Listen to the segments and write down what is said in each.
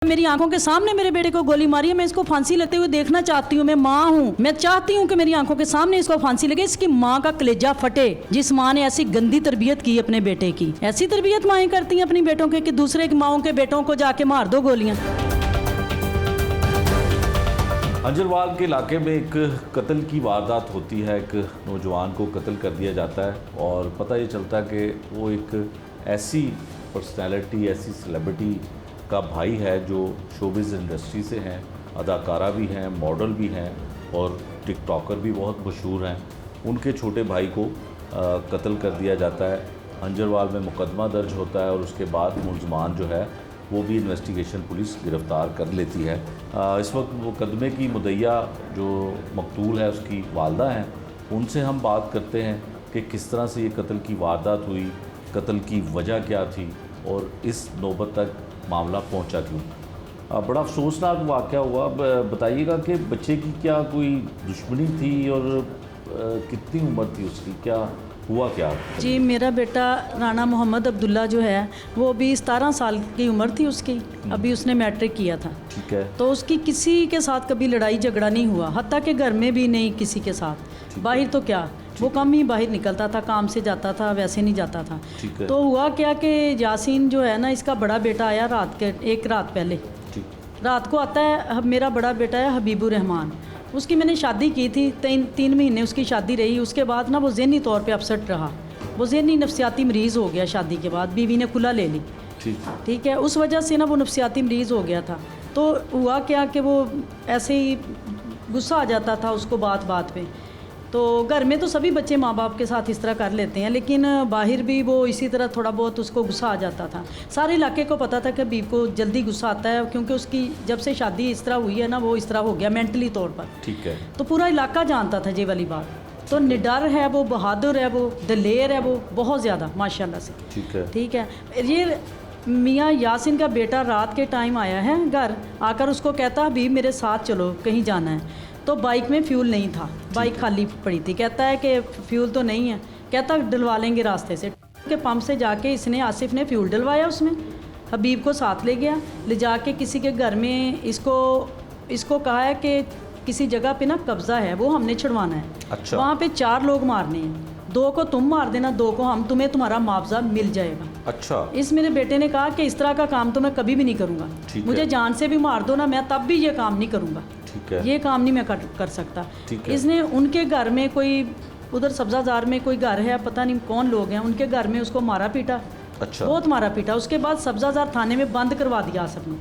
मेरी आंखों के सामने मेरे बेटे को गोली मारी है, मैं इसको फांसी लेते हुए देखना चाहती हूँ। मैं माँ हूँ, मैं चाहती हूँ कि मेरी आंखों के सामने इसको फांसी लगे, इसकी माँ का कलेजा फटे। जिस माँ ने ऐसी गंदी तरबियत की अपने बेटे की, ऐसी तरबियत माएँ करती हैं अपनी बेटों के कि दूसरे की माओं के बेटों को जाके मार दो गोलियाँ। हंजरवाल के इलाके में एक कत्ल की वारदात होती है, एक नौजवान को कत्ल कर दिया जाता है और पता ये चलता है कि वो एक ऐसी पर्सनैलिटी, ऐसी सेलिब्रिटी का भाई है जो शोबिज़ इंडस्ट्री से हैं, अदाकारा भी हैं, मॉडल भी हैं और टिकटॉकर भी बहुत मशहूर हैं। उनके छोटे भाई को कत्ल कर दिया जाता है। हंजरवाल में मुकदमा दर्ज होता है और उसके बाद मुलजमान जो है वो भी इन्वेस्टिगेशन पुलिस गिरफ़्तार कर लेती है। इस वक्त मुकदमे की मुद्दइया जो मकतूल है उसकी वालदा हैं, उनसे हम बात करते हैं कि किस तरह से ये कत्ल की वारदात हुई, कत्ल की वजह क्या थी और इस नौबत तक मामला पहुंचा क्यों। बड़ा अफसोसनाक वाक़या हुआ। बताइएगा कि बच्चे की क्या कोई दुश्मनी थी और कितनी उम्र थी उसकी, क्या हुआ क्या? जी, मेरा बेटा राना मोहम्मद अब्दुल्ला जो है वो अभी 17 साल की उम्र थी उसकी, अभी उसने मैट्रिक किया था। ठीक है। तो उसकी किसी के साथ कभी लड़ाई झगड़ा नहीं हुआ, हत्ता के घर में भी नहीं किसी के साथ। बाहर तो क्या, वो कम ही बाहर निकलता था, काम से जाता था, वैसे नहीं जाता था। तो हुआ क्या कि यासीन जो है ना, इसका बड़ा बेटा आया एक रात पहले, रात को आता है। मेरा बड़ा बेटा है हबीबुर रहमान, उसकी मैंने शादी की थी, 3 महीने उसकी शादी रही। उसके बाद ना वो ज़हनी तौर पे अपसेट रहा, वो ज़हनी नफ्सियाती मरीज़ हो गया। शादी के बाद बीवी ने खुला ले ली, ठीक है, उस वजह से ना वो नफ्सियाती मरीज़ हो गया था। तो हुआ क्या कि वो ऐसे ही गुस्सा आ जाता था उसको बात बात पे। तो घर में तो सभी बच्चे माँ बाप के साथ इस तरह कर लेते हैं, लेकिन बाहर भी वो इसी तरह थोड़ा बहुत उसको गुस्सा आ जाता था। सारे इलाके को पता था कि हबीब को जल्दी गुस्सा आता है, क्योंकि उसकी जब से शादी इस तरह हुई है ना, वो इस तरह हो गया मेंटली तौर पर। ठीक है। तो पूरा इलाका जानता था ये वाली बात। तो निडर है वो, बहादुर है वो, दलेर है वो, बहुत ज़्यादा माशाल्लाह से। ठीक है। ये मियाँ यासिन का बेटा रात के टाइम आया है घर, आकर उसको कहता हबीब मेरे साथ चलो, कहीं जाना है। तो बाइक में फ्यूल नहीं था, बाइक खाली पड़ी थी। कहता है कि फ्यूल तो नहीं है, कहता डलवा लेंगे रास्ते से। के पंप से जाके इसने, आसिफ ने फ्यूल डलवाया उसमें, हबीब को साथ ले गया, ले जाके किसी के घर में इसको कहा है कि किसी जगह पे ना कब्ज़ा है, वो हमने छुड़वाना है। अच्छा। वहाँ पे 4 लोग मारने हैं, 2 को तुम मार देना, 2 को हम, तुम्हें तुम्हारा मुआवजा मिल जाएगा। अच्छा। इस मेरे बेटे ने कहा कि इस तरह का काम तो मैं कभी भी नहीं करूँगा, मुझे जान से भी मार दो ना, मैं तब भी ये काम नहीं करूँगा। ठीक है। ये काम नहीं मैं कर सकता। इसने उनके घर में, कोई उधर सब्जाजार में कोई घर है, पता नहीं कौन लोग हैं, उनके घर में उसको मारा पीटा। अच्छा। बहुत मारा पीटा। उसके बाद सब्जाजार थाने में बंद करवा दिया सबने।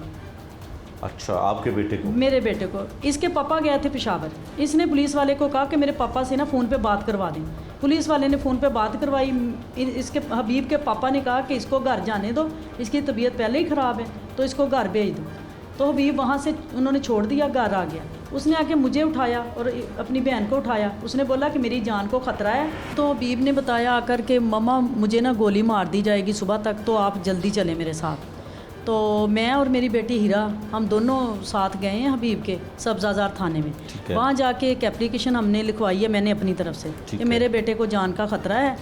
अच्छा, आपके बेटे को? मेरे बेटे को। इसके पापा गए थे पेशावर, इसने पुलिस वाले को कहा कि मेरे पापा से ना फ़ोन पे बात करवा दें। पुलिस वाले ने फ़ोन पे बात करवाई। इसके हबीब के पापा ने कहा कि इसको घर जाने दो, इसकी तबीयत पहले ही ख़राब है, तो इसको घर भेज दो। तो हबीब वहाँ से उन्होंने छोड़ दिया, घर आ गया। उसने आके मुझे उठाया और अपनी बहन को उठाया। उसने बोला कि मेरी जान को ख़तरा है। तो हबीब ने बताया आकर के मम्मा मुझे ना गोली मार दी जाएगी सुबह तक, तो आप जल्दी चलें मेरे साथ। तो मैं और मेरी बेटी हीरा, हम दोनों साथ गए हैं हबीब के सब्जाजार थाने में। वहाँ जाके एक एप्लीकेशन हमने लिखवाई है मैंने अपनी तरफ से कि मेरे बेटे को जान का ख़तरा है।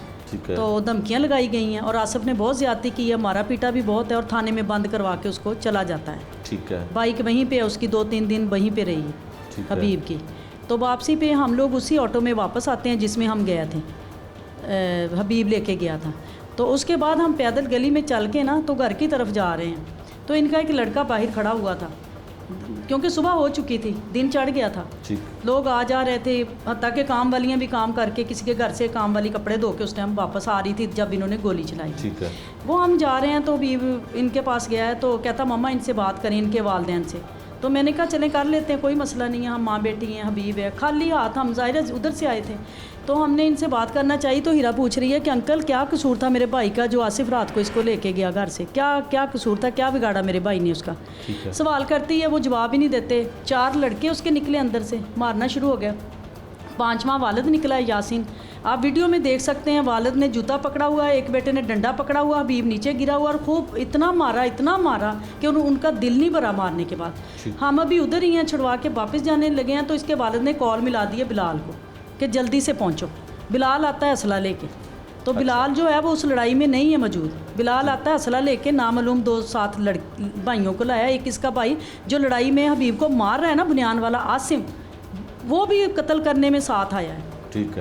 तो धमकियाँ लगाई गई हैं और आसिफ ने बहुत ज़्यादती की है, मारा पीटा भी बहुत है और थाने में बंद करवा के उसको चला जाता है। ठीक है। बाइक वहीं पे है उसकी, 2-3 दिन वहीं पे रही है हबीब की। तो वापसी पे हम लोग उसी ऑटो में वापस आते हैं जिसमें हम गए थे, हबीब लेके गया था। तो उसके बाद हम पैदल गली में चल के ना तो घर की तरफ जा रहे हैं, तो इनका एक लड़का बाहर खड़ा हुआ था, क्योंकि सुबह हो चुकी थी, दिन चढ़ गया था। लोग आ जा रहे थे, ताकि काम वालियाँ भी काम करके, किसी के घर से काम वाली कपड़े धो के उस टाइम वापस आ रही थी जब इन्होंने गोली चलाई। ठीक है। वो हम जा रहे हैं तो भी इनके पास गया है, तो कहता मम्मा इनसे बात करें, इनके वालिदैन से। तो मैंने कहा चलें कर लेते हैं, कोई मसला नहीं है, हम माँ बेटी हैं, हबीब है। खाली हाथ हम ज़ाहिर उधर से आए थे, तो हमने इनसे बात करना चाहिए। तो हीरा पूछ रही है कि अंकल क्या कसूर था मेरे भाई का, जो आसिफ रात को इसको लेके गया घर से, क्या कसूर था, क्या बिगाड़ा मेरे भाई ने उसका। सवाल करती है, वो जवाब ही नहीं देते। 4 लड़के उसके निकले अंदर से, मारना शुरू हो गया। 5वां वालिद निकला है यासीन। आप वीडियो में देख सकते हैं, वालिद ने जूता पकड़ा हुआ है, एक बेटे ने डंडा पकड़ा हुआ, हबीब नीचे गिरा हुआ और खूब इतना मारा कि उनका दिल नहीं भरा मारने के बाद। हम अभी उधर ही हैं, छुड़वा के वापस जाने लगे हैं, तो इसके वालिद ने कॉल मिला दी है बिलाल को कि जल्दी से पहुंचो। बिलाल आता है असला लेके, तो बिलाल जो है वो उस लड़ाई में नहीं है मौजूद। बिलाल आता है असला लेके, नामालूम 2 साथ भाइयों को लाया। एक इसका भाई जो लड़ाई में हबीब को मार रहा है ना, बुनियान वाला आसिम, वो भी कत्ल करने में साथ आया है। ठीक है।